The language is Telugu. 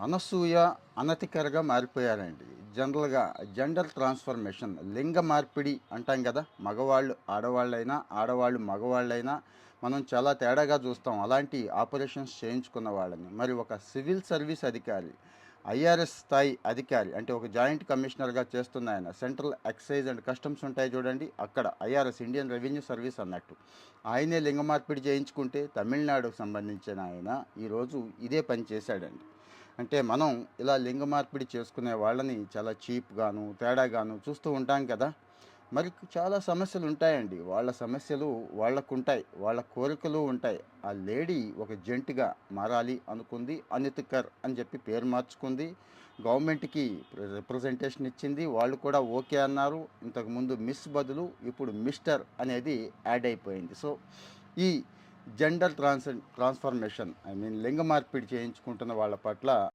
అనసూయ అనతికరగా మారిపోయారండి. జనరల్‌గా జెండర్ ట్రాన్స్‌ఫర్మేషన్ లింగ మార్పిడి అంటాం గదా! మగవాళ్ళు ఆడవాళ్ళైనా, ఆడవాళ్ళు మగవాళ్ళైనా మనం చాలా తేడాగా చూస్తాం. అలాంటి ఆపరేషన్స్ చేయించుకున్న వాళ్ళని. మరి ఒక సివిల్ సర్వీస్ అధికారి, ఐఆర్ఎస్ స్థాయి అధికారి అంటే ఒక జాయింట్ కమిషనర్‌గా చేస్తున్న ఆయన సెంట్రల్ ఎక్సైజ్ అండ్ కస్టమ్స్ ఉంటాయి చూడండి. అక్కడ ఐఆర్ఎస్ ఇండియన్ రెవెన్యూ సర్వీస్ అన్నట్టు. ఆయనే లింగ మార్పిడి చేయించుకుంటే తమిళనాడుకు సంబంధించిన ఆయన ఈరోజు ఇదే పని చేశాడండి. అంటే మనం ఇలా లింగ మార్పిడి చేసుకునే వాళ్ళని చాలా చీప్గాను తేడాగాను చూస్తూ ఉంటాం కదా. మరి చాలా సమస్యలు ఉంటాయండి. వాళ్ళ సమస్యలు వాళ్ళకుంటాయి, వాళ్ళ కోరికలు ఉంటాయి. ఆ లేడీ ఒక జెంట్గా మారాలి అనుకుంది, అనితకర్ అని చెప్పి పేరు మార్చుకుంది. గవర్నమెంట్కి రిప్రజెంటేషన్ ఇచ్చింది, వాళ్ళు కూడా ఓకే అన్నారు. ఇంతకుముందు మిస్ బదులు ఇప్పుడు మిస్టర్ అనేది యాడ్ అయిపోయింది. సో ఈ జెండర్ ట్రాన్స్ఫర్మేషన్ లింగ మార్పిడి చేయించుకుంటున్న వాళ్ళ పట్ల